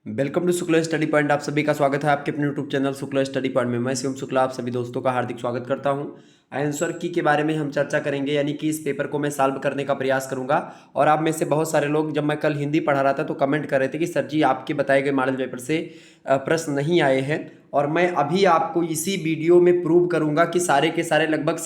Welcome to Shukla study point. आप सभी का स्वागत है आपके अपने YouTube channel Shukla study point में। मैं शिवम शुक्ला आप सभी दोस्तों का हार्दिक स्वागत करता हूं। आंसर की के बारे में हम चर्चा करेंगे, यानी कि इस पेपर को मैं सॉल्व करने का प्रयास करूंगा। और आप में से बहुत सारे लोग, जब मैं कल हिंदी पढ़ा रहा था तो कमेंट कर रहे थे कि सर जी आपके बताए गए मॉडल पेपर से प्रश्न नहीं आए हैं। और मैं अभी आपको इसी वीडियो में प्रूव करूंगा कि सारे के सारे लगभग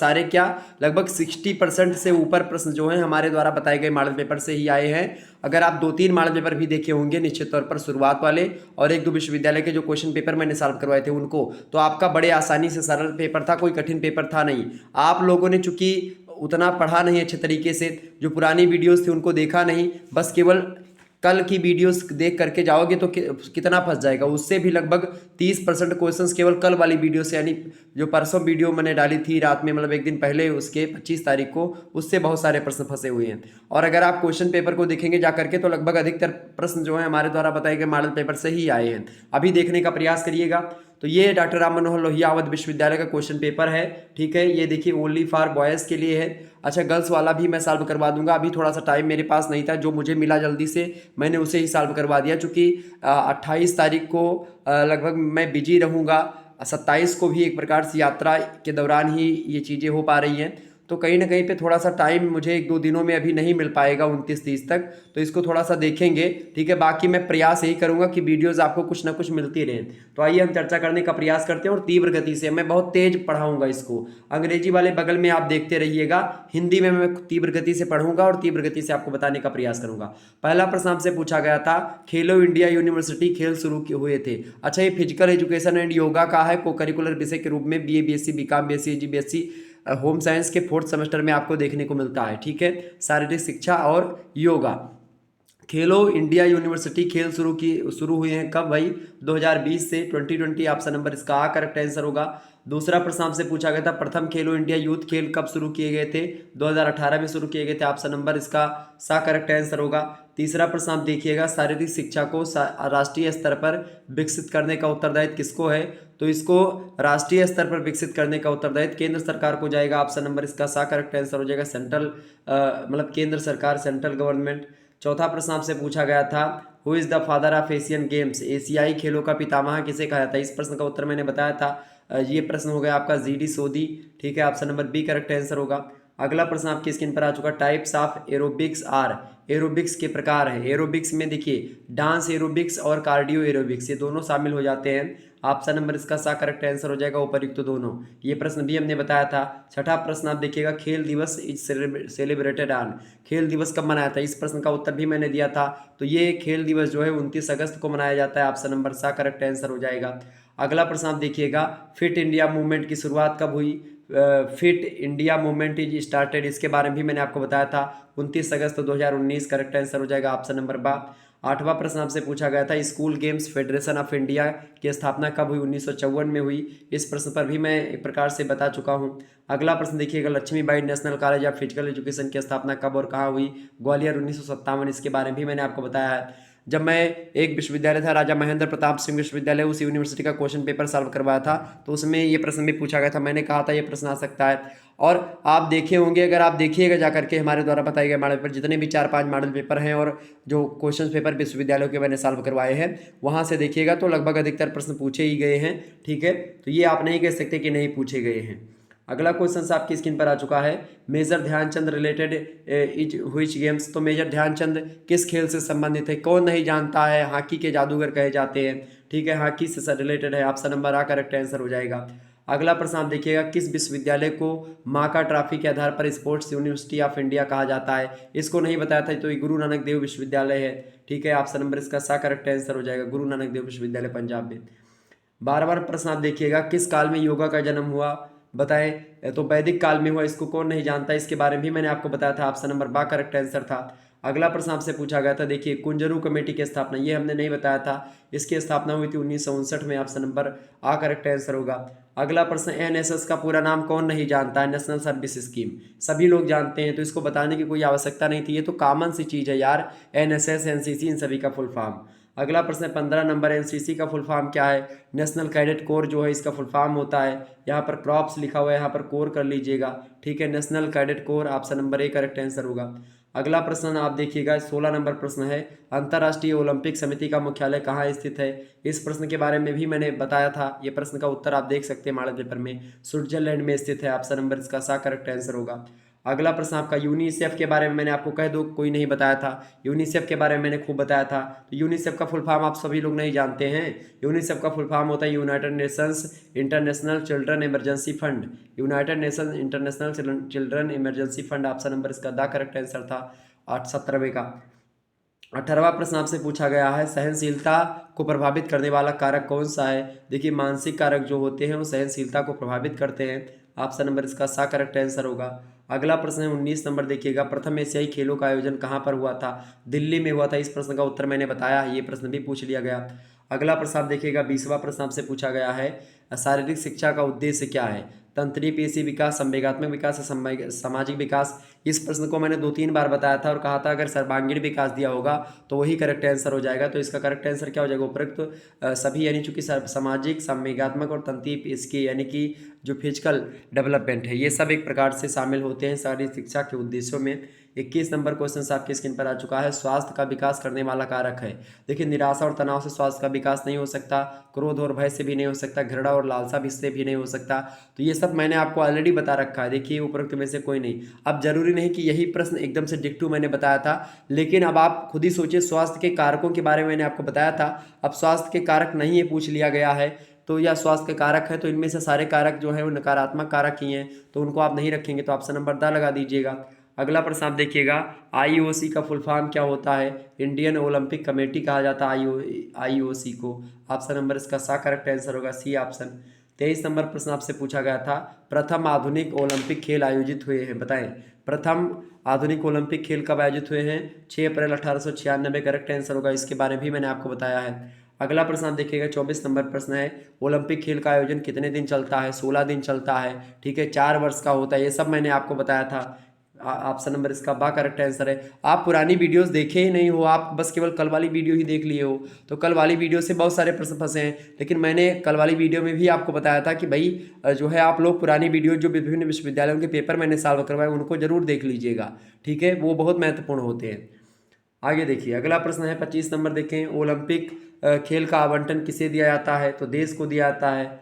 60% से ऊपर प्रश्न जो हैं हमारे द्वारा बताए गए मॉडल पेपर से ही आए हैं। अगर आप 2-3 मॉडल पेपर भी देखे होंगे निश्चित तौर पर, शुरुआत वाले और 1-2 विश्वविद्यालय के जो क्वेश्चन पेपर मैंने सॉल्व करवाए थे उनको, तो आपका बड़े आसानी से सरल पेपर था, कोई कठिन पेपर था नहीं। आप लोगों ने चूंकि उतना पढ़ा नहीं अच्छे तरीके से, जो पुरानी वीडियोस थी उनको देखा नहीं, बस केवल कल की वीडियोस देख करके जाओगे तो कितना फंस जाएगा। उससे भी लगभग 30% क्वेश्चंस केवल कल वाली वीडियो से, यानी जो परसों वीडियो मैंने डाली थी रात में, मतलब एक दिन पहले, उसके 25 तारीख को, उससे बहुत सारे प्रश्न फंसे हुए हैं। और अगर आप क्वेश्चन पेपर को देखेंगे जा करके तो लगभग अधिकतर प्रश्न जो है हमारे द्वारा बताए गए मॉडल पेपर से ही आए हैं। अभी देखने का प्रयास करिएगा। तो ये डॉक्टर राम मनोहर लोहिया अवध विश्वविद्यालय का क्वेश्चन पेपर है। ठीक है, ये देखिए ओनली फॉर बॉयज़ के लिए है। अच्छा, गर्ल्स वाला भी मैं सॉल्व करवा दूंगा। अभी थोड़ा सा टाइम मेरे पास नहीं था, जो मुझे मिला जल्दी से मैंने उसे ही सॉल्व करवा दिया, चूँकि 28 तारीख को लगभग मैं बिजी रहूँगा। 27 को भी एक प्रकार से यात्रा के दौरान ही ये चीज़ें हो पा रही हैं, तो कहीं ना कहीं पे थोड़ा सा टाइम मुझे 1-2 दिनों में अभी नहीं मिल पाएगा, 29-30 तक। तो इसको थोड़ा सा देखेंगे, ठीक है। बाकी मैं प्रयास यही करूंगा कि वीडियोस आपको कुछ ना कुछ मिलती रहें। तो आइए हम चर्चा करने का प्रयास करते हैं, और तीव्र गति से मैं बहुत तेज पढ़ाऊंगा इसको। अंग्रेजी वाले बगल में आप देखते रहिएगा, हिंदी में मैं तीव्र गति से पढ़ूंगा और तीव्र गति से आपको बताने का प्रयास करूंगा। पहला प्रश्न आपसे पूछा गया था, खेलो इंडिया यूनिवर्सिटी खेल शुरू हुए थे। अच्छा, ये फिजिकल एजुकेशन एंड योगा का है, को करिकुलर विषय के रूप में BA BSc BCom BSc AG BSc home science के 4th सेमेस्टर में आपको देखने को मिलता है। ठीक है, शारीरिक शिक्षा और योगा। खेलो इंडिया यूनिवर्सिटी खेल शुरू हुए हैं कब भाई? 2020 से 2020 ऑप्शन नंबर इसका आ करेक्ट आंसर होगा। दूसरा प्रश्न आपसे पूछा गया था, प्रथम खेलो इंडिया यूथ खेल कब शुरू किए गए थे? 2018 में शुरू किए गए थे, ऑप्शन नंबर इसका सा करेक्ट आंसर होगा। तीसरा प्रश्न आप देखिएगा, शारीरिक शिक्षा को राष्ट्रीय स्तर पर विकसित करने का उत्तरदायित्व किसको है? तो इसको राष्ट्रीय स्तर पर विकसित करने का उत्तरदायित्व केंद्र सरकार को जाएगा, ऑप्शन नंबर इसका सा करेक्ट आंसर हो जाएगा। सेंट्रल मतलब केंद्र सरकार, सेंट्रल गवर्नमेंट। चौथा प्रश्न आपसे पूछा गया था, who is the father of Asian games? एशियाई खेलों का पितामह किसे कहा जाता है? इस प्रश्न का उत्तर मैंने बताया था। ये प्रश्न हो गया आपका GD सोदी। ठीक है, option number B correct answer होगा। अगला प्रश्न आपकी स्क्रीन पर आ चुका, types of aerobics are. Aerobics के प्रकार है। एरोबिक्स में देखिए डांस एरोबिक्स और कार्डियो एरोबिक्स, ये दोनों शामिल हो जाते हैं। ऑप्शन नंबर इसका सा करेक्ट आंसर हो जाएगा, उपयुक्त तो दोनों। ये प्रश्न भी हमने बताया था। छठा प्रश्न आप देखिएगा, खेल दिवस इज सेलिब्रेटेड ऑन। खेल दिवस कब मनाया था? इस प्रश्न का उत्तर भी मैंने दिया था। तो ये खेल दिवस जो है 29 अगस्त को मनाया जाता है, ऑप्शन नंबर सा करेक्ट आंसर हो जाएगा। अगला प्रश्न आप देखिएगा, फिट इंडिया मूवमेंट की शुरुआत कब हुई? Fit India movement is started, इसके बारे में भी मैंने आपको बताया था, 29 अगस्त 2019 करेक्ट आंसर हो जाएगा, ऑप्शन नंबर बा। आठवां प्रश्न आपसे पूछा गया था, school games federation of India की स्थापना कब हुई? 1954 में हुई। इस प्रश्न पर भी मैं एक प्रकार से बता चुका हूँ। अगला प्रश्न देखिएगा, Lakshmibai national college of physical education की स्थापना कब और कहाँ हुई? ग्वालियर 1957, इसके बारे में भी मैंने आपको बताया है। जब मैं एक विश्वविद्यालय था, राजा महेंद्र प्रताप सिंह विश्वविद्यालय, उस यूनिवर्सिटी का क्वेश्चन पेपर सॉल्व करवाया था, तो उसमें ये प्रश्न भी पूछा गया था। मैंने कहा था ये प्रश्न आ सकता है। और आप देखे होंगे, अगर आप देखिएगा जाकर के हमारे द्वारा बताए गए मॉडल पेपर, जितने भी 4-5 मॉडल पेपर हैं और जो क्वेश्चन पेपर विश्वविद्यालयों के मैंने सॉल्व करवाए हैं, वहाँ से देखिएगा तो लगभग अधिकतर प्रश्न पूछे ही गए हैं। ठीक है, तो ये आप नहीं कह सकते कि नहीं पूछे गए हैं। अगला क्वेश्चन आपकी स्क्रीन पर आ चुका है, major Dhyanchand related is which games? तो मेजर ध्यानचंद किस खेल से संबंधित है? कौन नहीं जानता है, हॉकी के जादूगर कहे जाते हैं। ठीक है, हॉकी से रिलेटेड है, ऑप्शन नंबर आ करेक्ट आंसर हो जाएगा। अगला प्रश्न आप देखिएगा, किस विश्वविद्यालय को माका ट्रॉफी के आधार पर स्पोर्ट्स यूनिवर्सिटी ऑफ इंडिया कहा जाता है? इसको नहीं बताया था, तो ये गुरु नानक देव विश्वविद्यालय है। ठीक है, ऑप्शन नंबर इसका सा करेक्ट आंसर हो जाएगा, गुरु नानक देव विश्वविद्यालय पंजाब में। 12वां प्रश्न आप देखिएगा, किस काल में योगा का जन्म हुआ? बताएं। तो वैदिक काल में हुआ, इसको कौन नहीं जानता, इसके बारे में भी मैंने आपको बताया था, ऑप्शन नंबर बा करेक्ट आंसर था। अगला प्रश्न आपसे पूछा गया था, देखिए कुंजरू कमेटी की स्थापना, ये हमने नहीं बताया था, इसकी स्थापना हुई थी 1959 में, ऑप्शन नंबर आ करेक्ट आंसर होगा। अगला प्रश्न, NSS का पूरा नाम कौन नहीं जानता है? नेशनल सर्विस स्कीम, सभी लोग जानते हैं, तो इसको बताने की कोई आवश्यकता नहीं थी, ये तो कॉमन सी चीज़ है यार, NSS NCC इन सभी का फुल फॉर्म। अगला प्रश्न 15 नंबर, NCC का फुल फॉर्म क्या है? नेशनल कैडेट कोर जो है इसका फुल फॉर्म होता है। यहाँ पर क्रॉप्स लिखा हुआ है, यहाँ पर कोर कर लीजिएगा। ठीक है, national cadet corps, option number A correct answer होगा। अगला प्रश्न आप देखिएगा, 16 नंबर प्रश्न है, अंतर्राष्ट्रीय ओलंपिक समिति का मुख्यालय कहाँ स्थित है। इस प्रश्न के बारे में भी मैंने बताया था, ये प्रश्न का उत्तर आप देख सकते हैं मॉडल पेपर में, स्विट्जरलैंड में स्थित है। ऑप्शन नंबर इसका सा करेक्ट आंसर होगा। अगला प्रश्न आपका यूनिसेफ के बारे में मैंने आपको कह दो, कोई नहीं बताया था, यूनिसेफ के बारे में मैंने खूब बताया था। तो यूनिसेफ का फुल फॉर्म आप सभी लोग नहीं जानते हैं। यूनिसेफ का फुल फॉर्म होता है United Nations international children emergency fund. United nation international children emergency fund, option number इसका द करेक्ट आंसर था 17वें का। 18वां प्रश्न आपसे पूछा गया है, सहनशीलता को प्रभावित करने वाला कारक कौन सा है। देखिए मानसिक कारक जो होते हैं वो सहनशीलता को प्रभावित करते हैं। ऑप्शन नंबर इसका सा करेक्ट आंसर होगा। अगला प्रश्न है 19 नंबर, देखिएगा, प्रथम एशियाई खेलों का आयोजन कहाँ पर हुआ था। दिल्ली में हुआ था। इस प्रश्न का उत्तर मैंने बताया, ये प्रश्न भी पूछ लिया गया। अगला प्रश्न आप देखिएगा, 20वां प्रश्न आपसे पूछा गया है, शारीरिक शिक्षा का उद्देश्य क्या है। तंत्रीय पेशी विकास, संवेगात्मक विकास या सामाजिक विकास। इस प्रश्न को मैंने 2-3 बार बताया था और कहा था अगर सर्वांगीण विकास दिया होगा तो वही करेक्ट आंसर हो जाएगा। तो इसका करेक्ट आंसर क्या हो जाएगा, उपरोक्त सभी, यानी चूंकि सामाजिक, संवेगात्मक और तंत्रीय पेशी यानी कि जो फिजिकल डेवलपमेंट है, ये सब एक प्रकार से शामिल होते हैं शारीरिक शिक्षा के उद्देश्यों में। 21 नंबर क्वेश्चन आपके स्क्रीन पर आ चुका है, स्वास्थ्य का विकास करने वाला कारक है। देखिए निराशा और तनाव से स्वास्थ्य का विकास नहीं हो सकता, क्रोध और भय से भी नहीं हो सकता, घृणा और लालसा भी से भी नहीं हो सकता। तो ये सब मैंने आपको ऑलरेडी बता रखा है। देखिए उपरोक्त में से कोई नहीं। अब जरूरी नहीं कि यही प्रश्न एकदम से डिक्टू मैंने बताया था, लेकिन अब आप खुद ही सोचिए, स्वास्थ्य के कारकों के बारे में मैंने आपको बताया था, अब स्वास्थ्य के कारक नहीं ये पूछ लिया गया है, तो या स्वास्थ्य के कारक है, तो इनमें से सारे कारक जो है वो नकारात्मक कारक ही हैं, तो उनको आप नहीं रखेंगे, तो ऑप्शन नंबर द लगा दीजिएगा। अगला प्रश्न आप देखिएगा, आईओसी का फुल फॉर्म क्या होता है। इंडियन ओलंपिक कमेटी कहा जाता है आईओसी को। ऑप्शन नंबर इसका सा करेक्ट आंसर होगा, सी ऑप्शन। 23 नंबर प्रश्न आपसे पूछा गया था, प्रथम आधुनिक ओलंपिक खेल आयोजित हुए हैं, बताएं। प्रथम आधुनिक ओलंपिक खेल कब आयोजित हुए हैं। 6 अप्रैल 1896, करेक्ट आंसर होगा। इसके बारे में भी मैंने आपको बताया है। अगला प्रश्न आप देखिएगा, 24 नंबर प्रश्न है, ओलंपिक खेल का आयोजन कितने दिन चलता है। 16 दिन चलता है, ठीक है, 4 वर्ष का होता है, ये सब मैंने आपको बताया था। ऑप्शन नंबर इसका बा करेक्ट आंसर है। आप पुरानी वीडियोस देखे ही नहीं हो, आप बस केवल कल वाली वीडियो ही देख लिए हो, तो कल वाली वीडियो से बहुत सारे प्रश्न फंसे हैं, लेकिन मैंने कल वाली वीडियो में भी आपको बताया था कि भाई जो है आप लोग पुरानी वीडियो जो विभिन्न विश्वविद्यालयों के पेपर मैंने सॉल्व करवाए उनको जरूर देख लीजिएगा, ठीक है, वो बहुत महत्वपूर्ण होते हैं। आगे देखिए अगला प्रश्न है 25 नंबर, देखें, ओलंपिक खेल का आवंटन किसे दिया जाता है, तो देश को दिया जाता है।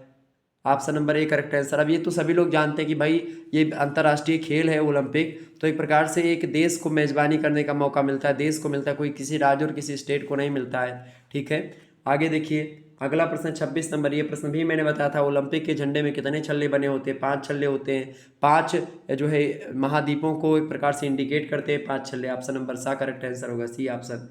Option number A correct answer. अब ये तो सभी लोग जानते हैं कि भाई ये अंतर्राष्ट्रीय खेल है ओलंपिक, तो एक प्रकार से एक देश को मेजबानी करने का मौका मिलता है, देश को मिलता है, कोई किसी राज्य और किसी स्टेट को नहीं मिलता है, ठीक है। आगे देखिए अगला प्रश्न 26 नंबर, ये प्रश्न भी मैंने बताया था, ओलंपिक के झंडे में कितने छल्ले बने होते हैं। 5 छल्ले होते हैं, 5 जो है महाद्वीपों को एक प्रकार से इंडिकेट करते हैं 5 छल्ले। ऑप्शन नंबर सा करेक्ट आंसर होगा, सी ऑप्शन।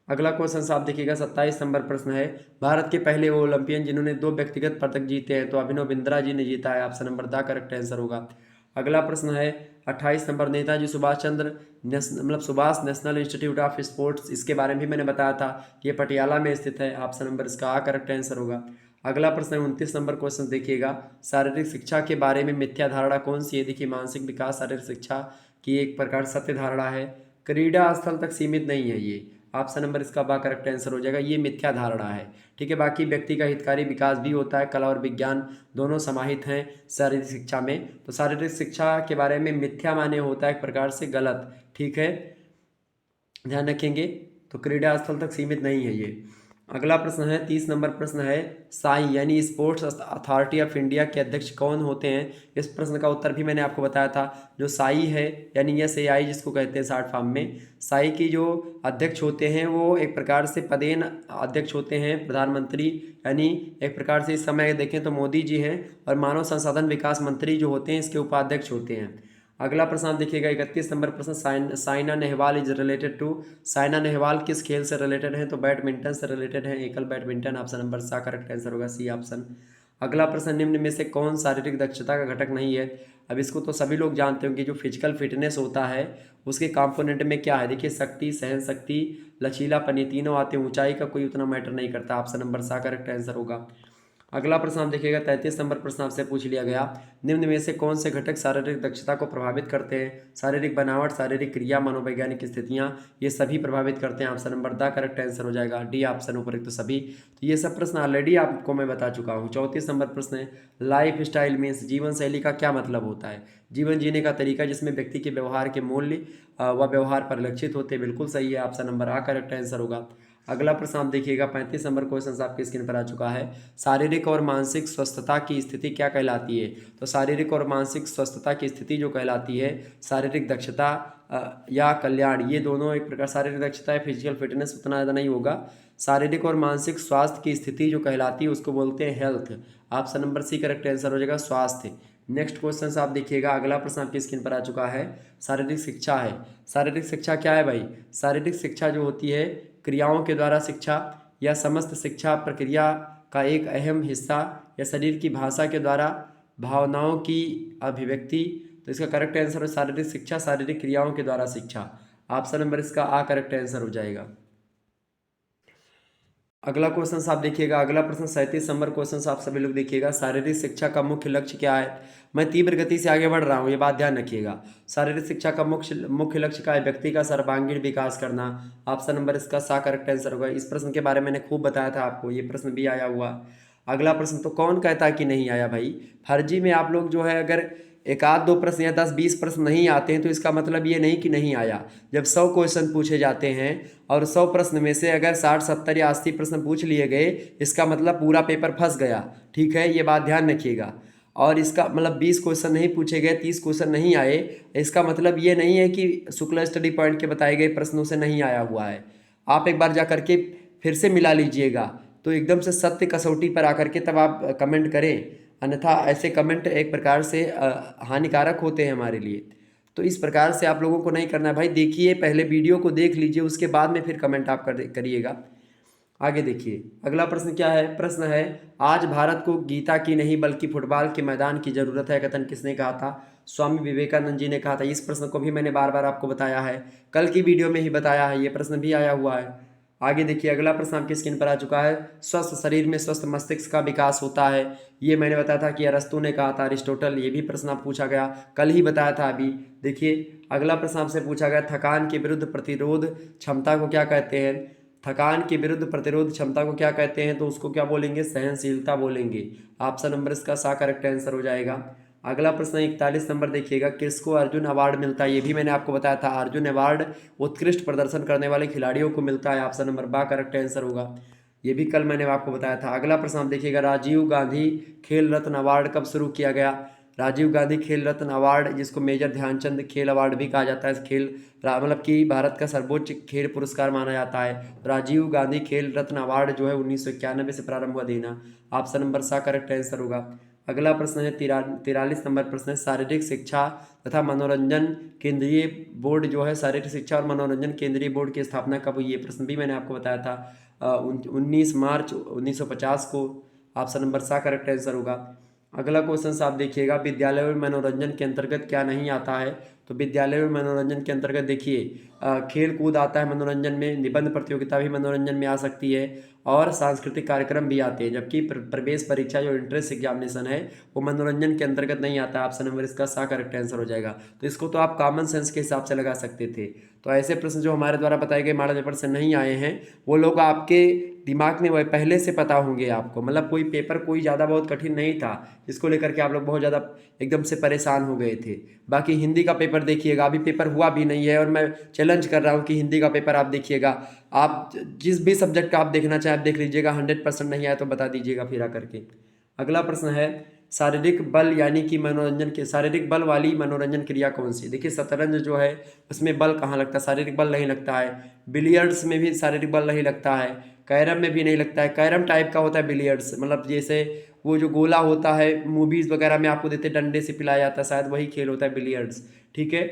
अगला क्वेश्चन आप देखिएगा, 27 नंबर प्रश्न है, भारत के पहले ओलंपियन जिन्होंने 2 व्यक्तिगत पदक जीते हैं, तो अभिनव बिंद्रा जी ने जीता है। Option number the correct answer होगा। अगला प्रश्न है 28 number, Netaji Subhash Chandra Subhash national institute of sports, इसके बारे में भी मैंने बताया था, ये पटियाला में स्थित है। ऑप्शन नंबर इसका आ करेक्ट आंसर होगा। अगला प्रश्न है 29 नंबर क्वेश्चन देखिएगा, शारीरिक शिक्षा के बारे में मिथ्या धारणा कौन सी है। देखिए मानसिक विकास शारीरिक शिक्षा की एक प्रकार सत्य धारणा है, क्रीड़ा स्थल तक सीमित नहीं है ये। ऑप्शन नंबर इसका बा करेक्ट आंसर हो जाएगा, ये मिथ्या धारणा है, ठीक है। बाकी व्यक्ति का हितकारी विकास भी होता है, कला और विज्ञान दोनों समाहित हैं शारीरिक शिक्षा में, तो शारीरिक शिक्षा के बारे में मिथ्या माने होता है एक प्रकार से गलत, ठीक है, ध्यान रखेंगे। तो क्रीड़ा स्थल तक सीमित नहीं है ये। अगला प्रश्न है 30 नंबर प्रश्न है, साई यानी स्पोर्ट्स अथॉरिटी ऑफ इंडिया के अध्यक्ष कौन होते हैं। इस प्रश्न का उत्तर भी मैंने आपको बताया था, जो साई है यानी SAI जिसको कहते हैं शॉर्ट फॉर्म में, साई की जो अध्यक्ष होते हैं वो एक प्रकार से पदेन अध्यक्ष होते हैं प्रधानमंत्री, यानी एक प्रकार से इस समय देखें तो मोदी जी हैं, और मानव संसाधन विकास मंत्री जो होते हैं इसके उपाध्यक्ष होते हैं। अगला प्रश्न आप देखिएगा 31 नंबर प्रश्न, Saina Nehwal is related to, Saina Nehwal किस खेल से रिलेटेड है, तो बैडमिंटन से रिलेटेड है, एकल बैडमिंटन। ऑप्शन नंबर सा करेक्ट आंसर होगा, सी ऑप्शन। अगला प्रश्न, निम्न में से कौन शारीरिक दक्षता का घटक नहीं है। अब इसको तो सभी लोग जानते होंगे, जो फिजिकल फिटनेस होता है उसके कंपोनेंट में क्या है। देखिए शक्ति, सहन शक्ति, लचीलापन, ये तीनों आते हैं, ऊंचाई का कोई उतना मैटर नहीं करता। ऑप्शन नंबर सा करेक्ट आंसर होगा। अगला प्रश्न आप देखिएगा 33 नंबर प्रश्न आपसे पूछ लिया गया, निम्न में से कौन से घटक शारीरिक दक्षता को प्रभावित करते हैं? शारीरिक बनावट, शारीरिक क्रिया, मनोवैज्ञानिक स्थितियां, ये सभी प्रभावित करते हैं। Option number the correct answer हो जाएगा, डी ऑप्शन उपयुक्त सभी। तो ये सब प्रश्न ऑलरेडी आपको मैं बता चुका हूँ। 34 नंबर प्रश्न है, लाइफ स्टाइल मीन्स जीवन शैली का क्या मतलब होता है? जीवन जीने का तरीका जिसमें व्यक्ति के व्यवहार के मूल्य व व्यवहार परिलक्षित होते हैं। बिल्कुल सही है, ऑप्शन नंबर आ करेक्ट आंसर होगा। अगला प्रश्न आप देखिएगा 35 नंबर क्वेश्चन आपके स्क्रीन पर आ चुका है, शारीरिक और मानसिक स्वस्थता की स्थिति क्या कहलाती है? तो शारीरिक और मानसिक स्वस्थता की स्थिति जो कहलाती है, शारीरिक दक्षता या कल्याण, ये दोनों एक प्रकार, शारीरिक दक्षता या फिजिकल फिटनेस उतना ज़्यादा नहीं होगा। शारीरिक और मानसिक स्वास्थ्य की स्थिति जो कहलाती है उसको बोलते हैं health. Option number C correct answer हो जाएगा, स्वास्थ्य। नेक्स्ट क्वेश्चन आप देखिएगा, अगला प्रश्न आपकी स्क्रीन पर आ चुका है, शारीरिक शिक्षा है। शारीरिक शिक्षा क्या है भाई? शारीरिक शिक्षा जो होती है, क्रियाओं के द्वारा शिक्षा या समस्त शिक्षा प्रक्रिया का एक अहम हिस्सा, या शरीर की भाषा के द्वारा भावनाओं की अभिव्यक्ति। तो इसका करेक्ट आंसर है शारीरिक शिक्षा, शारीरिक क्रियाओं के द्वारा शिक्षा। ऑप्शन नंबर इसका आ करेक्ट आंसर हो जाएगा। अगला क्वेश्चन आप देखिएगा, अगला प्रश्न 37 नंबर क्वेश्चन आप सभी लोग देखिएगा, शारीरिक शिक्षा का मुख्य लक्ष्य क्या है? मैं तीव्र गति से आगे बढ़ रहा हूँ, ये बात ध्यान रखिएगा। शारीरिक शिक्षा का मुख्य लक्ष्य का है व्यक्ति का सर्वांगीण विकास करना। ऑप्शन नंबर इसका सा करेक्ट आंसर होगा। इस प्रश्न के बारे में मैंने खूब बताया था आपको, ये प्रश्न भी आया हुआ। अगला प्रश्न तो कौन कहता है कि नहीं आया भाई? फर्जी में आप लोग जो है, अगर एक आध दो प्रश्न या 10-20 प्रश्न नहीं आते हैं तो इसका मतलब ये नहीं कि नहीं आया। जब 100 क्वेश्चन पूछे जाते हैं और 100 प्रश्न में से अगर 60, 70 या 80 प्रश्न पूछ लिए गए, इसका मतलब पूरा पेपर फंस गया। ठीक है, ये बात ध्यान रखिएगा। और इसका मतलब 20 क्वेश्चन नहीं पूछे गए, 30 क्वेश्चन नहीं आए, इसका मतलब ये नहीं है कि शुक्ला स्टडी पॉइंट के बताए गए प्रश्नों से नहीं आया हुआ है। आप एक बार जा करके फिर से मिला लीजिएगा, तो एकदम से सत्य कसौटी पर आकर के तब आप कमेंट करें, अन्यथा ऐसे कमेंट एक प्रकार से हानिकारक होते हैं हमारे लिए। तो इस प्रकार से आप लोगों को नहीं करना है भाई। देखिए, पहले वीडियो को देख लीजिए, उसके बाद में फिर कमेंट आप करिएगा। आगे देखिए, अगला प्रश्न क्या है? प्रश्न है, आज भारत को गीता की नहीं बल्कि फुटबॉल के मैदान की ज़रूरत है, कथन किसने कहा था? स्वामी विवेकानंद जी ने कहा था। इस प्रश्न को भी मैंने बार बार आपको बताया है, कल की वीडियो में ही बताया है, ये प्रश्न भी आया हुआ है। आगे देखिए, अगला प्रश्न आपकी स्क्रीन पर आ चुका है, स्वस्थ शरीर में स्वस्थ मस्तिष्क का विकास होता है। ये मैंने बताया था कि अरस्तु ने कहा था, अरिस्टोटल। ये भी प्रश्न आप पूछा गया, कल ही बताया था अभी। देखिए, अगला प्रश्न आपसे पूछा गया, थकान के विरुद्ध प्रतिरोध क्षमता को क्या कहते हैं? थकान के विरुद्ध प्रतिरोध क्षमता को क्या कहते हैं? तो उसको क्या बोलेंगे? सहनशीलता बोलेंगे। ऑप्शन नंबर इसका सा करेक्ट आंसर हो जाएगा। अगला प्रश्न 41 नंबर देखिएगा, किसको अर्जुन अवार्ड मिलता है? ये भी मैंने आपको बताया था, अर्जुन अवार्ड उत्कृष्ट प्रदर्शन करने वाले खिलाड़ियों को मिलता है। ऑप्शन नंबर बा करेक्ट आंसर होगा, ये भी कल मैंने आपको बताया था। अगला प्रश्न आप देखिएगा, राजीव गांधी खेल रत्न अवार्ड कब शुरू किया गया? राजीव गांधी खेल रत्न अवार्ड, जिसको मेजर ध्यानचंद खेल अवार्ड भी कहा जाता है, खेल मतलब कि भारत का सर्वोच्च खेल पुरस्कार माना जाता है। राजीव गांधी खेल रत्न अवार्ड जो है 1991 से प्रारंभ हुआ देना। ऑप्शन नंबर सा करेक्ट आंसर होगा। अगला प्रश्न है 43 नंबर प्रश्न है, शारीरिक शिक्षा तथा मनोरंजन केंद्रीय बोर्ड जो है, शारीरिक शिक्षा और मनोरंजन केंद्रीय बोर्ड की स्थापना कब हुई? ये प्रश्न भी मैंने आपको बताया था 19 मार्च 1950 को। ऑप्शन नंबर सा करेक्ट आंसर होगा। अगला क्वेश्चन आप देखिएगा, विद्यालय में मनोरंजन के अंतर्गत क्या नहीं आता है? तो विद्यालय में मनोरंजन के अंतर्गत देखिए, खेल कूद आता है मनोरंजन में, निबंध प्रतियोगिता भी मनोरंजन में आ सकती है, और सांस्कृतिक कार्यक्रम भी आते हैं। जबकि प्रवेश परीक्षा जो एंट्रेंस एग्जामिनेशन है वो मनोरंजन के अंतर्गत नहीं आता है। ऑप्शन नंबर इसका सा करेक्ट आंसर हो जाएगा। तो इसको तो आप कॉमन सेंस के हिसाब से लगा सकते थे। तो ऐसे प्रश्न जो हमारे द्वारा बताए गए मॉडल पेपर से नहीं आए हैं, वो लोग आपके दिमाग में वह पहले से पता होंगे आपको, मतलब कोई पेपर कोई ज़्यादा बहुत कठिन नहीं था जिसको लेकर के आप लोग बहुत ज़्यादा एकदम से परेशान हो गए थे। बाकी हिंदी का पेपर देखिएगा, अभी पेपर हुआ भी नहीं है, और मैं चैलेंज कर रहा हूँ कि हिंदी का पेपर आप देखिएगा। आप जिस भी सब्जेक्ट का आप देखना चाहें आप देख लीजिएगा, 100% नहीं आया तो बता दीजिएगा फिर आकर के। अगला प्रश्न है, शारीरिक बल यानी कि मनोरंजन के शारीरिक बल वाली मनोरंजन क्रिया कौन सी? देखिए, शतरंज जो है उसमें बल कहाँ लगता है? शारीरिक बल नहीं लगता है। बिलियर्ड्स में भी शारीरिक बल नहीं लगता है। कैरम में भी नहीं लगता है। कैरम टाइप का होता है बिलियर्ड्स, मतलब जैसे वो जो गोला होता है मूवीज़ वगैरह में आपको देते, डंडे से पिलाया जाता है, शायद वही खेल होता है बिलियर्ड्स। ठीक है,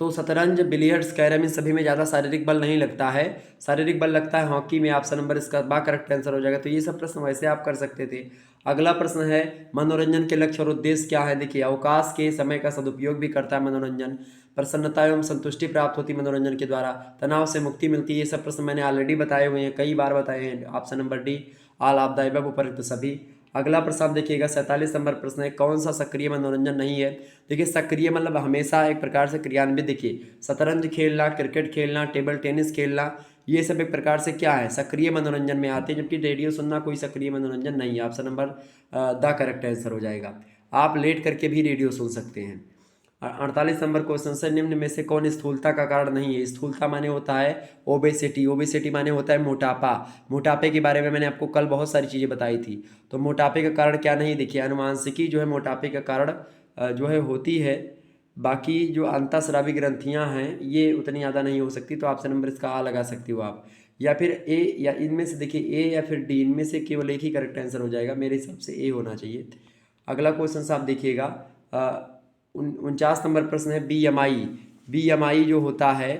तो शतरंज, बिलियर्ड्स, कैरम, इन सभी में ज़्यादा शारीरिक बल नहीं लगता है। शारीरिक बल लगता है हॉकी में। ऑप्शन नंबर इसका बा करेक्ट आंसर हो जाएगा। तो ये सब प्रश्न वैसे आप कर सकते थे। अगला प्रश्न है, मनोरंजन के लक्ष्य और उद्देश्य क्या है? देखिए, अवकाश के समय का सदुपयोग भी करता है मनोरंजन। प्रसन्नता एवं संतुष्टि प्राप्त होती मनोरंजन के द्वारा, तनाव से मुक्ति मिलती है। ये सब प्रश्न मैंने ऑलरेडी बताए हुए हैं, कई बार बताए हैं। Option number D all of the above, उपरोक्त सभी। अगला प्रश्न आप देखिएगा 47 नंबर प्रश्न है, कौन सा सक्रिय मनोरंजन नहीं है। देखिए सक्रिय मतलब हमेशा एक प्रकार से क्रियान्वित। देखिए शतरंज खेलना, क्रिकेट खेलना, टेबल टेनिस खेलना, ये सब एक प्रकार से क्या है, सक्रिय मनोरंजन में आते हैं, जबकि रेडियो सुनना कोई सक्रिय मनोरंजन नहीं है। Option number the correct answer हो जाएगा। आप लेट करके भी रेडियो सुन सकते हैं। 48 नंबर क्वेश्चन से, निम्न में से कौन स्थूलता का कारण नहीं है। स्थूलता माने होता है ओबेसिटी, ओबेसिटी माने होता है मोटापा। मोटापे के बारे में मैंने आपको कल बहुत सारी चीज़ें बताई थी। तो मोटापे का कारण क्या नहीं, देखिए अनुवांशिकी जो है मोटापे का कारण जो है होती है। बाकी जो अंतःस्रावी ग्रंथियां हैं ये उतनी ज़्यादा नहीं हो सकती। तो ऑप्शन नंबर इसका आ लगा सकती हो आप, या फिर ए, या इनमें से देखिए ए या फिर डी, इनमें से केवल एक ही करेक्ट आंसर हो जाएगा। मेरे हिसाब से ए होना चाहिए। अगला क्वेश्चन आप देखिएगा 49 नंबर प्रश्न है BMI। BMI जो होता है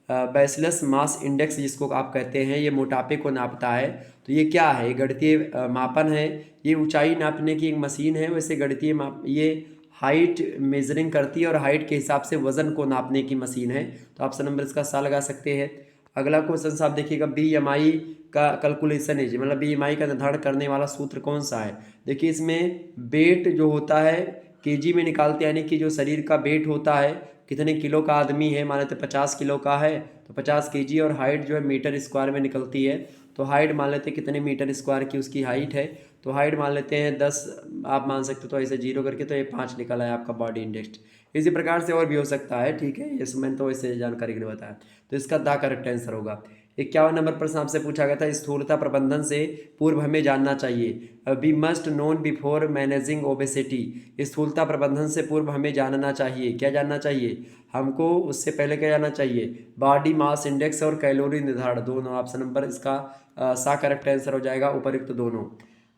बैसिलस मास इंडेक्स जिसको आप कहते हैं, ये मोटापे को नापता है। तो ये क्या है, ये गणितीय मापन है। ये ऊंचाई नापने की एक मशीन है। वैसे गणितीय माप ये हाइट मेजरिंग करती है और हाइट के हिसाब से वजन को नापने की मशीन है। तो ऑप्शन नंबर इसका सा लगा सकते हैं। अगला क्वेश्चन आप देखिएगा BMI का कैलकुलेशन है, मतलब BMI का निर्धारण करने वाला सूत्र कौन सा है। देखिए इसमें वेट जो होता है केजी में निकालते हैं, यानी कि जो शरीर का वेट होता है, कितने किलो का आदमी है, मान लेते 50 किलो का है तो 50 केजी, और हाइट जो है मीटर स्क्वायर में निकलती है। तो हाइट मान लेते हैं कितने मीटर स्क्वायर की उसकी हाइट है। तो हाइट मान लेते हैं 10 आप मान सकते हो, तो ऐसे जीरो करके तो ये 5 निकला है आपका बॉडी इंडेक्स। इसी प्रकार से और भी हो सकता है, ठीक है, ये मैंने तो ऐसे जानकारी के लिए बताया। तो इसका द करेक्ट आंसर होगा। 51 नंबर प्रश्न आपसे पूछा गया था, स्थूलता प्रबंधन से पूर्व हमें जानना चाहिए। We must known before managing obesity. स्थूलता प्रबंधन से पूर्व हमें जानना चाहिए, क्या जानना चाहिए हमको, उससे पहले क्या जानना चाहिए, बॉडी मास इंडेक्स और कैलोरी निर्धारण दोनों। ऑप्शन नंबर इसका सा करेक्ट आंसर हो जाएगा, उपयुक्त दोनों।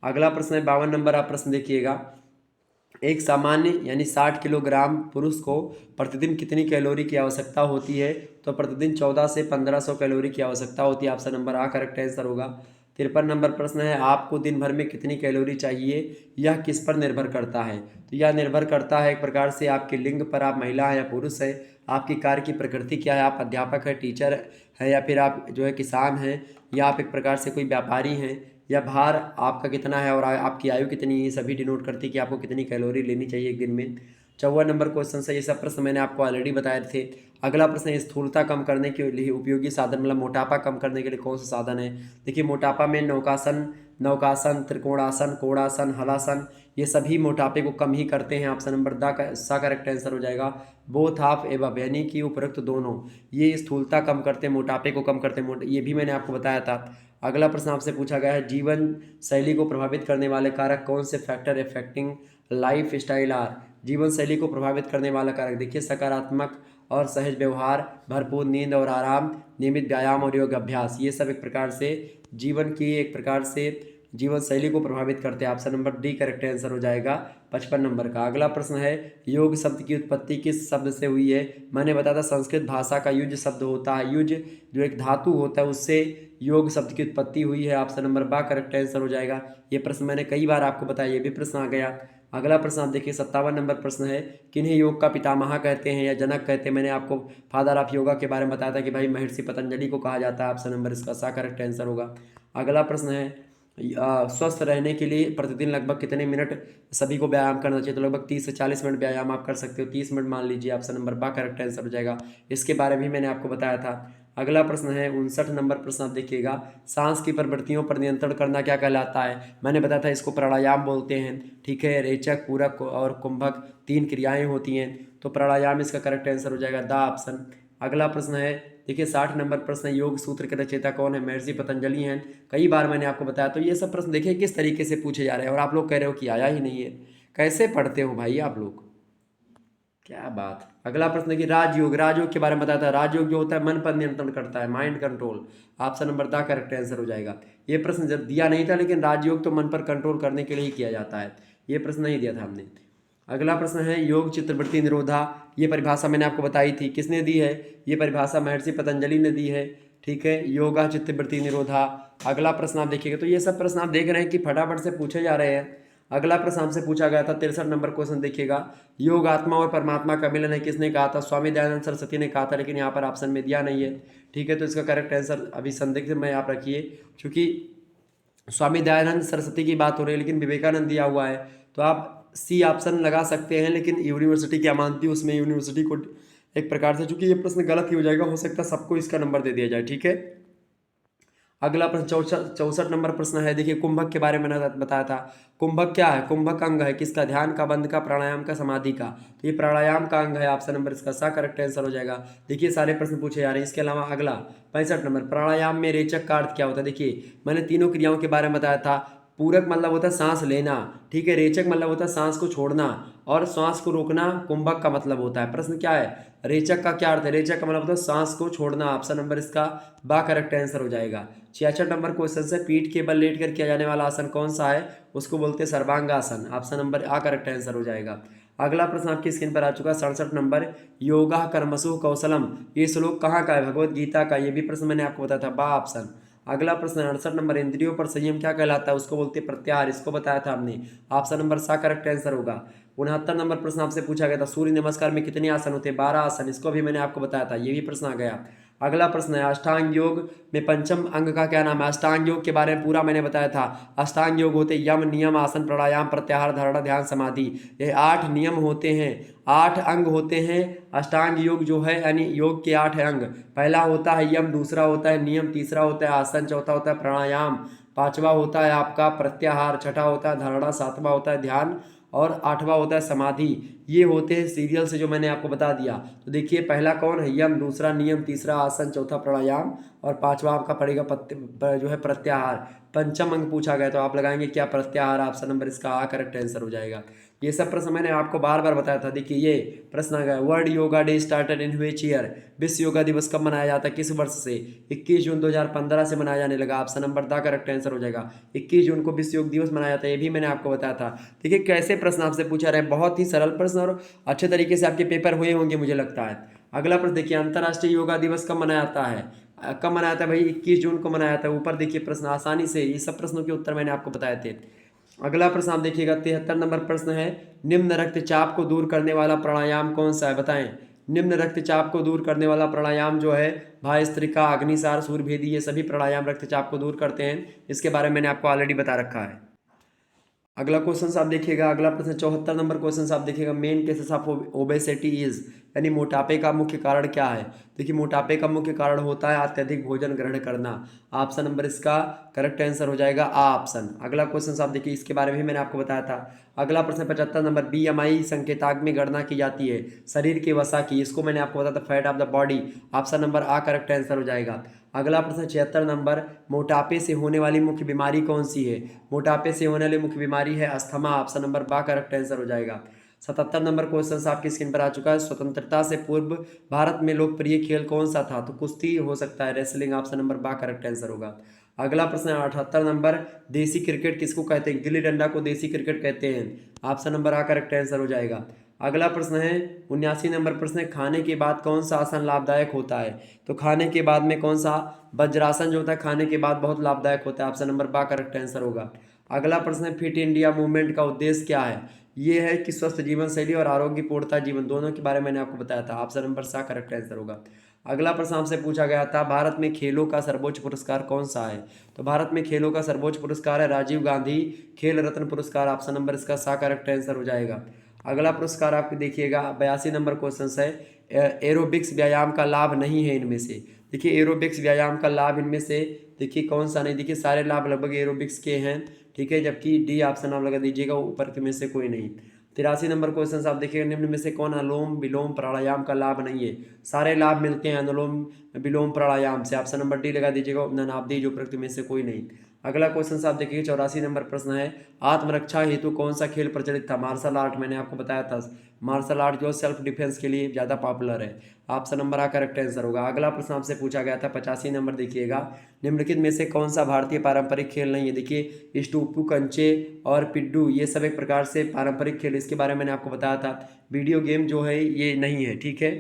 अगला प्रश्न है 52 नंबर, आप प्रश्न देखिएगा, एक सामान्य यानी 60 किलोग्राम पुरुष को प्रतिदिन कितनी कैलोरी की आवश्यकता होती है। तो प्रतिदिन 14 से 1500 कैलोरी की आवश्यकता होती है। ऑप्शन नंबर आ करेक्ट आंसर होगा। 53 नंबर प्रश्न है, आपको दिन भर में कितनी कैलोरी चाहिए, यह किस पर निर्भर करता है। तो यह निर्भर करता है एक प्रकार से आपके लिंग पर, आप महिला हैं या पुरुष है, आपकी कार्य की प्रकृति क्या है, आप अध्यापक है, टीचर है, या फिर आप जो है किसान हैं, या आप एक प्रकार से कोई व्यापारी हैं, या भार आपका कितना है और आपकी आयु कितनी है, ये सभी डिनोट करती है कि आपको कितनी कैलोरी लेनी चाहिए एक दिन में। 54 नंबर क्वेश्चन से, ये सब प्रश्न मैंने आपको ऑलरेडी बताए थे। अगला प्रश्न है, स्थूलता कम करने के लिए उपयोगी साधन, मतलब मोटापा कम करने के लिए कौन सा साधन है। देखिए मोटापा में नौकासन, त्रिकोणासन, कोणासन, हलासन, ये सभी मोटापे को कम ही करते हैं। ऑप्शन नंबर द सा करेक्ट आंसर हो जाएगा। बोथ ऑफ एबव यानी कि उपरोक्त दोनों, ये स्थूलता कम करते हैं, मोटापे को कम करते हैं, ये भी मैंने आपको बताया था। अगला प्रश्न आपसे पूछा गया है, जीवन शैली को प्रभावित करने वाले कारक कौन से factor affecting life style are. जीवन शैली को प्रभावित करने वाला कारक, देखिए सकारात्मक और सहज व्यवहार, भरपूर नींद और आराम, नियमित व्यायाम और योग अभ्यास, ये सब एक प्रकार से जीवन की एक प्रकार से जीवन शैली को प्रभावित करते हैं। Option number D correct answer हो जाएगा 55 नंबर का। अगला प्रश्न है, योग शब्द की उत्पत्ति किस शब्द से हुई है। मैंने बताया था संस्कृत भाषा का युज शब्द होता है, युज जो एक धातु होता है उससे योग शब्द की उत्पत्ति हुई है। ऑप्शन नंबर बा करेक्ट आंसर हो जाएगा। ये प्रश्न मैंने कई बार आपको बताया, ये भी प्रश्न आ गया। अगला प्रश्न आप देखिए 57 नंबर प्रश्न है, किन्हें योग का पितामह कहते हैं या जनक कहते हैं। मैंने आपको फादर ऑफ योगा के बारे में बताया था कि भाई महर्षि पतंजलि को कहा जाता है। ऑप्शन नंबर इसका सा करेक्ट आंसर होगा। अगला प्रश्न है, स्वस्थ रहने के लिए प्रतिदिन लगभग कितने मिनट सभी को व्यायाम करना चाहिए। तो लगभग 30 से 40 मिनट व्यायाम आप कर सकते हो, 30 मिनट मान लीजिए। ऑप्शन नंबर बा करेक्ट आंसर हो जाएगा। इसके बारे में भी मैंने आपको बताया था। अगला प्रश्न है 59 नंबर प्रश्न आप देखिएगा, सांस की प्रवृत्तियों पर नियंत्रण करना क्या कहलाता है। मैंने बताया था इसको प्राणायाम बोलते हैं, ठीक है। रेचक, पूरक और कुंभक 3 क्रियाएं होती हैं, तो प्राणायाम इसका करेक्ट आंसर हो जाएगा, द ऑप्शन। अगला प्रश्न है देखिए 60 नंबर प्रश्न है, योग सूत्र के रचयिता कौन है। महर्षि पतंजलि हैं, कई बार मैंने आपको बताया। तो ये सब प्रश्न देखिए किस तरीके से पूछे जा रहे हैं, और आप लोग कह रहे हो कि आया ही नहीं है। कैसे पढ़ते हो भाई आप लोग, क्या बात। अगला प्रश्न है कि राजयोग, राजयोग के बारे में बताया था। राजयोग जो होता है मन पर नियंत्रण करता है, mind control. Option number the correct answer हो जाएगा। ये प्रश्न जब दिया नहीं था, लेकिन राजयोग तो मन पर कंट्रोल करने के लिए ही किया जाता है, ये प्रश्न नहीं दिया था हमने। अगला प्रश्न है, योग चित्तवृत्ति निरोधा, ये परिभाषा मैंने आपको बताई थी, किसने दी है। ये परिभाषा महर्षि पतंजलि ने दी है, ठीक है। योगा चित्तवृत्ति निरोधा। अगला प्रश्न आप देखिएगा, तो ये सब प्रश्न आप देख रहे हैं कि फटाफट से पूछे जा रहे हैं। अगला प्रश्न हमसे पूछा गया था 63 नंबर क्वेश्चन देखिएगा, योग आत्मा और परमात्मा का मिलन है, किसने कहा था? स्वामी दयानंद सरस्वती ने कहा था, लेकिन यहाँ पर ऑप्शन में दिया नहीं है। ठीक है, तो इसका करेक्ट आंसर अभी संदिग्ध में आप रखिए, क्योंकि स्वामी दयानंद सरस्वती की बात हो रही है लेकिन विवेकानंद दिया हुआ है, तो आप सी ऑप्शन लगा सकते हैं, लेकिन यूनिवर्सिटी क्या मानती है उसमें यूनिवर्सिटी को एक प्रकार से, चूंकि ये प्रश्न गलत ही हो जाएगा, हो सकता है सबको इसका नंबर दे दिया जाए। ठीक है, अगला प्रश्न 64 नंबर प्रश्न है, देखिए कुंभक के बारे में मैंने बताया था। कुंभक क्या है? कुंभक अंग है किसका? ध्यान का, बंध का, प्राणायाम का, समाधि का। तो ये प्राणायाम का अंग है, ऑप्शन नंबर इसका सा करेक्ट आंसर हो जाएगा। देखिए सारे प्रश्न पूछे जा रहे हैं। इसके अलावा अगला 65 नंबर, प्राणायाम में रेचक का अर्थ क्या होता है? देखिए मैंने तीनों क्रियाओं के बारे में बताया था। पूरक मतलब होता है सांस लेना, ठीक है। रेचक मतलब होता है सांस को छोड़ना, और श्वास को रोकना कुंभक का मतलब होता है। प्रश्न क्या है? रेचक का क्या अर्थ है? रेचक का मतलब होता है सांस को छोड़ना, ऑप्शन नंबर इसका बा करेक्ट आंसर हो जाएगा। 66 नंबर क्वेश्चन से, पीठ के बल लेट कर किया जाने वाला आसन कौन सा है? उसको बोलते हैं सर्वांगासन, ऑप्शन नंबर आ करेक्ट आंसर हो जाएगा। अगला प्रश्न आपकी स्क्रीन पर आ चुका है 67 नंबर, योगा कर्मसु कौशलम, ये श्लोक कहाँ का है? भगवत गीता का। ये भी प्रश्न मैंने आपको बताया था, बा ऑप्शन। अगला प्रश्न 68 नंबर, इंद्रियों पर संयम क्या कहलाता है? उसको बोलते हैं प्रत्याहार, इसको बताया था हमने, ऑप्शन नंबर सा करेक्ट आंसर होगा। 69 नंबर प्रश्न आपसे पूछा गया था, सूर्य नमस्कार में कितने आसन होते हैं? 12 आसन, इसको भी मैंने आपको बताया था, ये भी प्रश्न आ गया। अगला प्रश्न है, अष्टांग योग में पंचम अंग का क्या नाम है? अष्टांग योग के बारे में पूरा मैंने बताया था। अष्टांग योग होते यम, नियम, आसन, प्राणायाम, प्रत्याहार, धारणा, ध्यान, समाधि। ये 8 नियम होते हैं, 8 अंग होते हैं। अष्टांग योग जो है यानी योग के 8 अंग, पहला होता है यम, दूसरा होता है नियम, तीसरा होता है आसन, चौथा होता है प्राणायाम, पांचवा होता है आपका प्रत्याहार, छठा होता है धारणा, सातवां होता है ध्यान, और आठवां होता है समाधि। ये होते हैं सीरियल से जो मैंने आपको बता दिया। तो देखिए पहला कौन है? यम, दूसरा नियम, तीसरा आसन, चौथा प्राणायाम, और पांचवा आपका पड़ेगा जो है प्रत्याहार। पंचम अंग पूछा गया तो आप लगाएंगे क्या? प्रत्याहार, ऑप्शन नंबर इसका आ करेक्ट आंसर हो जाएगा। ये सब प्रश्न मैंने आपको बार बार बताया था। देखिए ये प्रश्न आ गया, world yoga day started in which year? विश्व योगा दिवस कब मनाया जाता है, किस वर्ष से? 21 जून 2015 से मनाया जाने लगा, option number the correct answer हो जाएगा। 21 जून को विश्व योग दिवस मनाया जाता है, ये भी मैंने आपको बताया था। देखिए कैसे प्रश्न आपसे पूछा रहे, बहुत ही सरल प्रश्न और अच्छे तरीके से आपके पेपर हुए होंगे मुझे लगता है। अगला प्रश्न देखिए, अंतर्राष्ट्रीय योगा दिवस कब मनाया जाता है? कब मनाया था भाई? 21 जून को मनाया था। ऊपर देखिए प्रश्न आसानी से, ये सब प्रश्नों के उत्तर मैंने आपको बताए थे। अगला प्रश्न आप देखिएगा 73 नंबर प्रश्न है, निम्न रक्तचाप को दूर करने वाला प्राणायाम कौन सा है? बताएं। निम्न रक्तचाप को दूर करने वाला प्राणायाम जो है, भास्त्रिका, अग्निसार, सूर्यभेदी, ये सभी प्राणायाम रक्तचाप को दूर करते हैं। इसके बारे में मैंने आपको ऑलरेडी बता रखा है। अगला क्वेश्चन आप देखिएगा, अगला प्रश्न 74 नंबर क्वेश्चन आप देखिएगा, main cases of obesity is, यानी मोटापे का मुख्य कारण क्या है? देखिए मोटापे का मुख्य कारण होता है अत्यधिक भोजन ग्रहण करना, ऑप्शन नंबर इसका करेक्ट आंसर हो जाएगा आ ऑप्शन। अगला क्वेश्चन आप देखिए, इसके बारे में भी मैंने आपको बताया था। अगला प्रश्न 75 नंबर, BMI संकेतांक में गणना की जाती है शरीर के वसा की, इसको मैंने आपको बताया था fat of the body, option number आ करेक्ट आंसर हो जाएगा। अगला प्रश्न 76 नंबर, मोटापे से होने वाली मुख्य बीमारी कौन सी है? मोटापे से होने वाली मुख्य बीमारी है अस्थमा, ऑप्शन नंबर बा करेक्ट आंसर हो जाएगा। 77 नंबर क्वेश्चन आपकी स्क्रीन पर आ चुका है, स्वतंत्रता से पूर्व भारत में लोकप्रिय खेल कौन सा था? तो कुश्ती हो सकता है, रेसलिंग, ऑप्शन नंबर बा करेक्ट आंसर होगा। अगला प्रश्न 78 नंबर, देसी क्रिकेट किसको कहते हैं? गिल्ली डंडा को देसी क्रिकेट कहते हैं, ऑप्शन नंबर आ करेक्ट आंसर हो जाएगा। अगला प्रश्न है 79 नंबर प्रश्न है, खाने के बाद कौन सा आसन लाभदायक होता है? तो खाने के बाद में कौन सा? वज्रासन जो होता है खाने के बाद बहुत लाभदायक होता है, ऑप्शन नंबर बा करेक्ट आंसर होगा। अगला प्रश्न है, फिट इंडिया मूवमेंट का उद्देश्य क्या है? ये है कि स्वस्थ जीवन शैली और आरोग्यपूर्णता जीवन दोनों के बारे में मैंने आपको बताया था, ऑप्शन नंबर सा करेक्ट आंसर होगा। अगला प्रश्न आपसे पूछा गया था, भारत में खेलों का सर्वोच्च पुरस्कार कौन सा है? तो भारत में खेलों का सर्वोच्च पुरस्कार है राजीव गांधी खेल रत्न पुरस्कार, ऑप्शन नंबर इसका सा करेक्ट आंसर हो जाएगा। अगला पुरस्कार आपको देखिएगा 82 नंबर क्वेश्चन है, एरोबिक्स व्यायाम का लाभ नहीं है इनमें से। देखिए एरोबिक्स व्यायाम का लाभ इनमें से देखिए कौन सा नहीं? देखिए सारे लाभ लगभग एरोबिक्स के हैं, ठीक है, जबकि डी ऑप्शन आप लगा दीजिएगा, ऊपर के में से कोई नहीं। 83 नंबर क्वेश्चन आप देखिएगा, निम्न में से कौन अनुलोम विलोम प्राणायाम का लाभ नहीं है? सारे लाभ मिलते हैं अनुलोम विलोम प्राणायाम से, ऑप्शन नंबर डी लगा दीजिएगा, नानाब्दी जो प्रकृति में से कोई नहीं। अगला क्वेश्चन आप देखिए 84 नंबर प्रश्न है, आत्मरक्षा हेतु कौन सा खेल प्रचलित था? मार्शल आर्ट, मैंने आपको बताया था मार्शल आर्ट जो सेल्फ डिफेंस के लिए ज़्यादा पॉपुलर है, ऑप्शन नंबर आ करेक्ट आंसर होगा। अगला प्रश्न आपसे पूछा गया था 85 नंबर देखिएगा, निम्नलिखित में से कौन सा भारतीय पारंपरिक खेल नहीं है? देखिए स्टूपू, कंचे और पिड्डू, ये सब एक प्रकार से पारंपरिक खेल, इसके बारे में मैंने आपको बताया था। वीडियो गेम जो है ये नहीं है, ठीक है,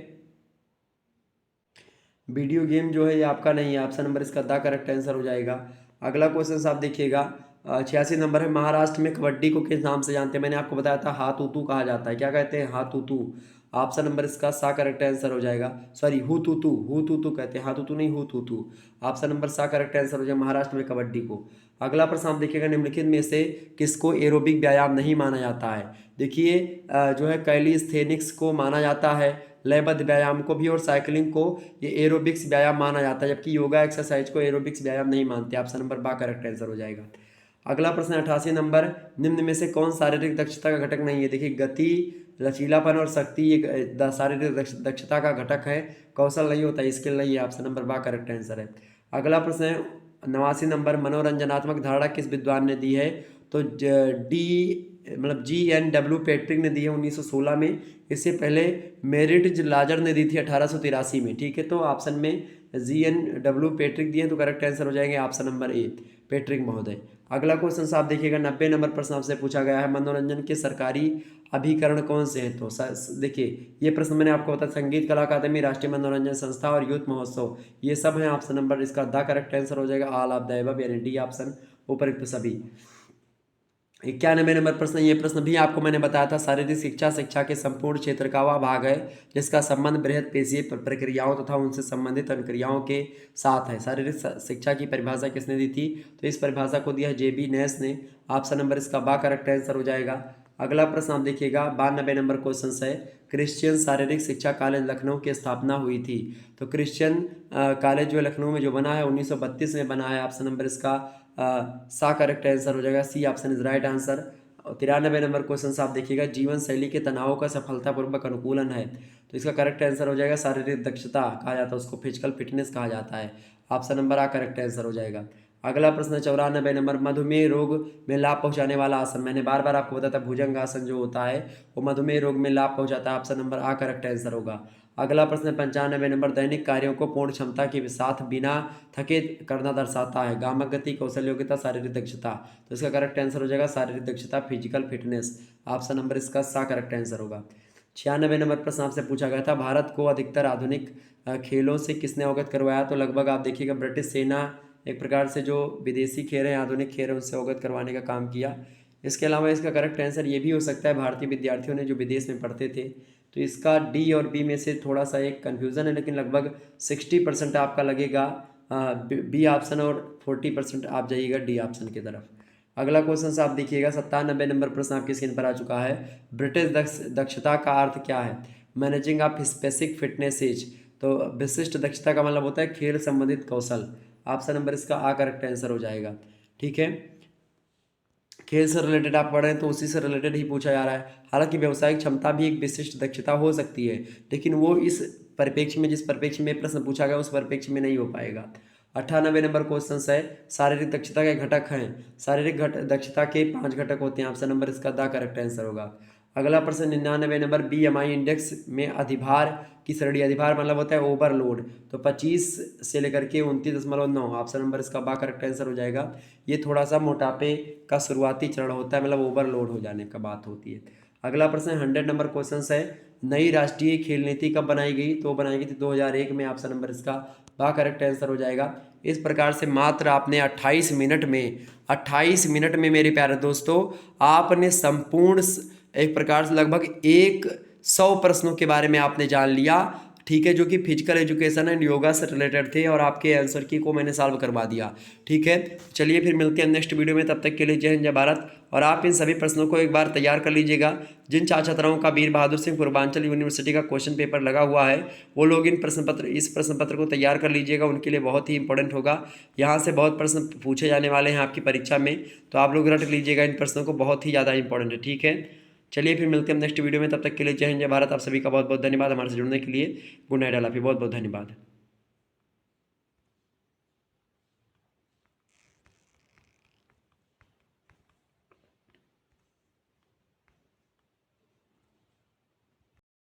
वीडियो गेम जो है ये आपका नहीं है, ऑप्शन नंबर इसका द करेक्ट आंसर हो जाएगा। अगला क्वेश्चन आप देखिएगा 86 नंबर है, महाराष्ट्र में कबड्डी को किस नाम से जानते हैं? मैंने आपको बताया था हाथूतू कहा जाता है। क्या कहते हैं? हाथूतू। ऑप्शन नंबर इसका सा करेक्ट आंसर हो जाएगा। सॉरी, हु तू तू कहते हैं, हाथूतू नहीं, हु तू तू। ऑप्शन नंबर सा करेक्ट आंसर हो जाएगा, महाराष्ट्र में कबड्डी को। अगला प्रश्न आप देखिएगा, निम्नलिखित में से किसको एरोबिक व्यायाम नहीं माना जाता है? देखिए जो है कैलिस्थेनिक्स को माना जाता है, लयबद्ध व्यायाम को भी, और साइकिलिंग को ये एरोबिक्स व्यायाम माना जाता है, जबकि योगा एक्सरसाइज को एरोबिक्स व्यायाम नहीं मानते। ऑप्शन नंबर बा करेक्ट आंसर हो जाएगा। अगला प्रश्न 88 नंबर, निम्न में से कौन शारीरिक दक्षता का घटक नहीं है? देखिए गति, लचीलापन और शक्ति ये शारीरिक दक्षता का घटक है, कौशल नहीं होता, स्किल नहीं है। ऑप्शन नंबर बा करेक्ट आंसर है। अगला प्रश्न है 89 नंबर, मनोरंजनात्मक धारणा किस विद्वान ने दी है? तो GNW पैट्रिक ने दी है 1916 में। इससे पहले मेरिट लाजर ने दी थी 1883 में। ठीक है, तो ऑप्शन में GNW पैट्रिक दिए, तो करेक्ट आंसर हो जाएंगे ऑप्शन नंबर ए, पैट्रिक महोदय। अगला क्वेश्चन साहब देखिएगा, 90 नंबर प्रश्न आपसे पूछा गया है, मनोरंजन के सरकारी अभिकरण कौन से हैं? तो देखिए ये प्रश्न मैंने आपको बताया, संगीत कला अकादमी, राष्ट्रीय मनोरंजन संस्था और यूथ महोत्सव, ये सब हैं। ऑप्शन नंबर इसका द करेक्ट आंसर हो जाएगा ऑल ऑफ द अबव, यानी डी ऑप्शन, उपयुक्त सभी। 91 नंबर प्रश्न, ये प्रश्न भी आपको मैंने बताया था, शारीरिक शिक्षा शिक्षा के संपूर्ण क्षेत्र का वह भाग है जिसका संबंध बृहद पेशीय प्रक्रियाओं तथा उनसे संबंधित अनुक्रियाओं के साथ है। शारीरिक शिक्षा की परिभाषा किसने दी थी? तो इस परिभाषा को दिया है JB नैश ने। ऑप्शन नंबर इसका बा करेक्ट आंसर हो जाएगा। अगला प्रश्न आप देखिएगा, 92 नंबर क्वेश्चन है, क्रिश्चियन शारीरिक शिक्षा कॉलेज लखनऊ की स्थापना हुई थी। तो क्रिश्चियन कॉलेज जो लखनऊ में जो बना है 1932 में बना है। ऑप्शन नंबर इसका सा करेक्ट आंसर हो जाएगा, C option is right answer. 93 नंबर क्वेश्चन आप देखिएगा, जीवन शैली के तनावों का सफलतापूर्वक अनुकूलन है। तो इसका करेक्ट आंसर हो जाएगा, शारीरिक दक्षता कहा जाता है उसको, फिजिकल फिटनेस कहा जाता है। ऑप्शन नंबर आ करेक्ट आंसर हो जाएगा। अगला प्रश्न 94 नंबर, मधुमेह रोग में लाभ पहुंचाने वाला आसन, मैंने बार बार आपको बताया था भुजंग आसन जो होता है वो मधुमेह रोग में लाभ पहुंचाता है। ऑप्शन नंबर आ करेक्ट आंसर होगा। अगला प्रश्न 95 नंबर, दैनिक कार्यों को पूर्ण क्षमता के साथ बिना थके करना दर्शाता है, गामक गति, कौशल योग्यता, शारीरिक दक्षता। तो इसका करेक्ट आंसर हो जाएगा शारीरिक दक्षता, फिजिकल फिटनेस। ऑप्शन नंबर इसका सा करेक्ट आंसर होगा। 96 नंबर प्रश्न आपसे पूछा गया था, भारत को अधिकतर आधुनिक खेलों से किसने अवगत करवाया? तो लगभग आप देखिएगा ब्रिटिश सेना, एक प्रकार से जो विदेशी खेल हैं, आधुनिक खेल हैं, उनसे अवगत करवाने का काम किया। इसके अलावा इसका करेक्ट आंसर ये भी हो सकता है, भारतीय विद्यार्थियों ने जो विदेश में पढ़ते थे। तो इसका डी और बी में से थोड़ा सा एक कन्फ्यूज़न है, लेकिन लगभग 60% आपका लगेगा बी ऑप्शन और 40% आप जाइएगा डी ऑप्शन की तरफ। अगला क्वेश्चन आप देखिएगा, 97 नंबर प्रश्न आपकी स्क्रीन पर आ चुका है, ब्रिटिश दक्षता का अर्थ क्या है? Managing of specific fitness age. तो विशिष्ट दक्षता का मतलब होता है खेल संबंधित कौशल। ऑप्शन नंबर इसका आ करेक्ट आंसर हो जाएगा। ठीक है, खेल से रिलेटेड आप पढ़ रहे हैं तो उसी से रिलेटेड ही पूछा जा रहा है। हालांकि व्यावसायिक क्षमता भी एक विशिष्ट दक्षता हो सकती है, लेकिन वो इस परिप्रेक्ष्य में, जिस परिप्रेक्ष्य में प्रश्न पूछा गया उस परिप्रेक्ष्य में नहीं हो पाएगा। 98 नंबर क्वेश्चन है, शारीरिक दक्षता के घटक हैं। शारीरिक दक्षता के 5 घटक होते हैं। ऑप्शन नंबर इसका द करेक्ट आंसर होगा। अगला प्रश्न 99 नंबर, BMI इंडेक्स में अधिभार की श्रेणी, अधिभार मतलब होता है ओवरलोड, तो 25 से लेकर के 29.9। ऑप्शन नंबर इसका बा करेक्ट आंसर हो जाएगा। ये थोड़ा सा मोटापे का शुरुआती चरण होता है, मतलब ओवरलोड हो जाने का बात होती है। अगला प्रश्न 100 नंबर क्वेश्चन है, नई राष्ट्रीय खेल नीति कब बनाई गई? तो बनाई गई थी 2001 में। ऑप्शन नंबर इसका बा करेक्ट आंसर हो जाएगा। इस प्रकार से मात्र आपने 28 मिनट में मेरे प्यारे दोस्तों आपने संपूर्ण एक प्रकार से लगभग 100 प्रश्नों के बारे में आपने जान लिया। ठीक है, जो कि फिजिकल एजुकेशन एंड योगा से रिलेटेड थे, और आपके आंसर की को मैंने सॉल्व करवा दिया। ठीक है, चलिए फिर मिलते हैं नेक्स्ट वीडियो में, तब तक के लिए जय हिंद जय भारत। और आप इन सभी प्रश्नों को एक बार तैयार कर लीजिएगा। जिन छात्राओं का वीर बहादुर सिंह पूर्वांचल यूनिवर्सिटी का क्वेश्चन पेपर लगा हुआ है वो लोग इस प्रश्न पत्र को तैयार कर लीजिएगा, उनके लिए बहुत ही इंपॉर्टेंट होगा। यहाँ से बहुत प्रश्न पूछे जाने वाले हैं आपकी परीक्षा में, तो आप लोग रट लीजिएगा इन प्रश्नों को, बहुत ही ज़्यादा इंपॉर्टेंट है। ठीक है, चलिए फिर मिलते हैं नेक्स्ट वीडियो में, तब तक के लिए जय हिंद जय भारत। आप सभी का बहुत बहुत धन्यवाद हमारे से जुड़ने के लिए। गुड नाइट, अल्लाह हाफिज़, बहुत बहुत धन्यवाद।